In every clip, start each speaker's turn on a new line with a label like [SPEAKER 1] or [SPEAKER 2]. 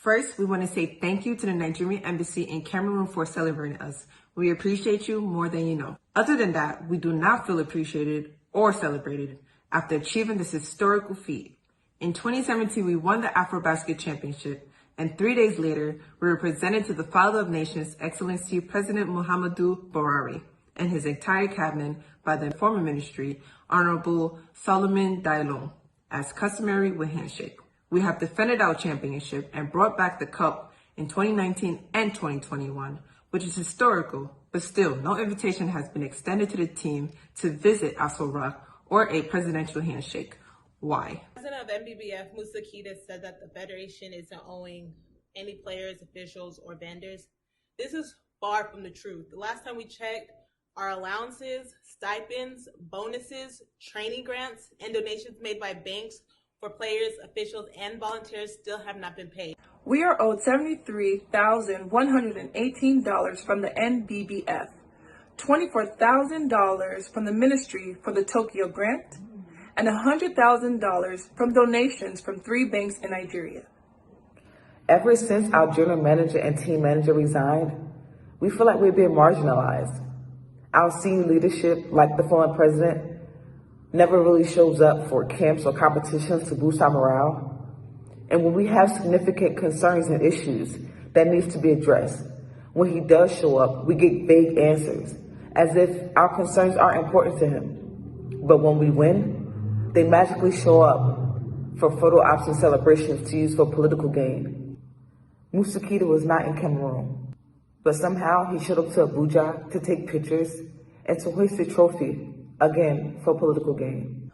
[SPEAKER 1] First, we want to say thank you to the Nigerian Embassy in Cameroon for celebrating us. We appreciate you more than you know. Other than that, we do not feel appreciated or celebrated after achieving this historical feat. In 2017, we won the AfroBasket Championship, and 3 days later, we were presented to the Father of Nations, Excellency President Muhammadu Buhari, and his entire cabinet by the former ministry, Honorable Solomon Dalong, as customary with handshake. We have defended our championship and brought back the cup in 2019 and 2021, which is historical, but still no invitation has been extended to the team to visit Aso Rock or a presidential handshake. Why?
[SPEAKER 2] President of MBBF, Musa Kida, said that the Federation isn't owing any players, officials, or vendors. This is far from the truth. The last time we checked, our allowances, stipends, bonuses, training grants, and donations made by banks for players, officials, and volunteers still have not been paid.
[SPEAKER 3] We are owed $73,118 from the NBBF, $24,000 from the ministry for the Tokyo grant, and $100,000 from donations from 3 banks in Nigeria.
[SPEAKER 4] Ever since our general manager and team manager resigned, we feel like we're being marginalized. Our senior leadership, like the former president, never really shows up for camps or competitions to boost our morale. And when we have significant concerns and issues that needs to be addressed, when he does show up, we get vague answers, as if our concerns aren't important to him. But when we win, they magically show up for photo ops and celebrations to use for political gain. Musa Kida was not in Cameroon, but somehow he showed up to Abuja to take pictures and to hoist a trophy, again, for political gain.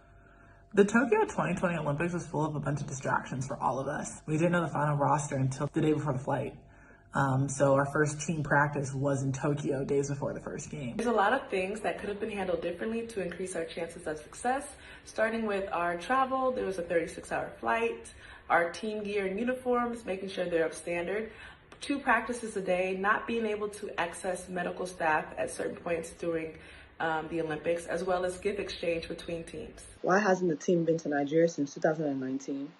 [SPEAKER 5] The Tokyo 2020 Olympics was full of a bunch of distractions for all of us. We didn't know the final roster until the day before the flight. So our first team practice was in Tokyo days before the first game.
[SPEAKER 3] There's a lot of things that could have been handled differently to increase our chances of success. Starting with our travel, there was a 36-hour flight, our team gear and uniforms, making sure they're up standard, 2 practices a day, not being able to access medical staff at certain points during the Olympics, as well as gift exchange between teams.
[SPEAKER 6] Why hasn't the team been to Nigeria since 2019?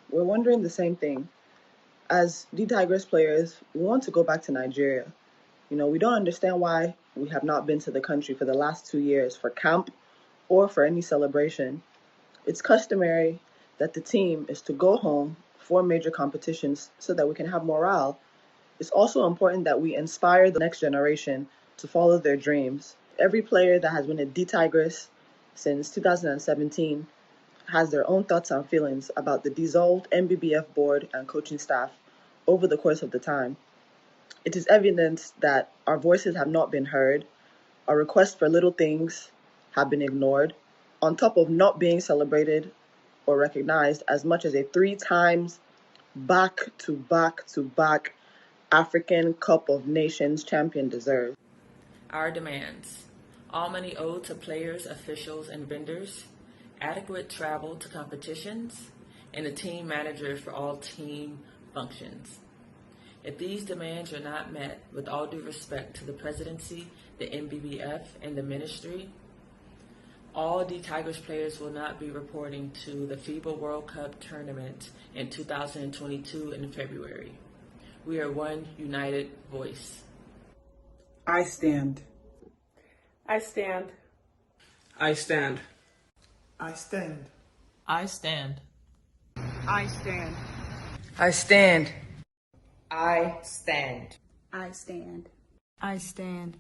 [SPEAKER 6] We're wondering the same thing. As the Tigers players, we want to go back to Nigeria. We don't understand why we have not been to the country for the last 2 years for camp or for any celebration. It's customary that the team is to go home for major competitions so that we can have morale. It's also important that we inspire the next generation to follow their dreams. Every player that has been a D-Tigress since 2017 has their own thoughts and feelings about the dissolved MBBF board and coaching staff over the course of the time. It is evident that our voices have not been heard, our requests for little things have been ignored, on top of not being celebrated or recognized as much as a 3 times back-to-back African Cup of Nations champion deserves.
[SPEAKER 7] Our demands: all money owed to players, officials, and vendors, adequate travel to competitions, and a team manager for all team functions. If these demands are not met, with all due respect to the presidency, the NBBF, and the ministry, all D-Tigers players will not be reporting to the FIBA World Cup tournament in 2022 in February. We are one united voice.
[SPEAKER 8] I stand.
[SPEAKER 3] I stand.
[SPEAKER 8] I stand.
[SPEAKER 5] I stand.
[SPEAKER 7] I stand.
[SPEAKER 3] I stand.
[SPEAKER 4] I stand.
[SPEAKER 9] I stand.
[SPEAKER 10] I stand.
[SPEAKER 11] I stand.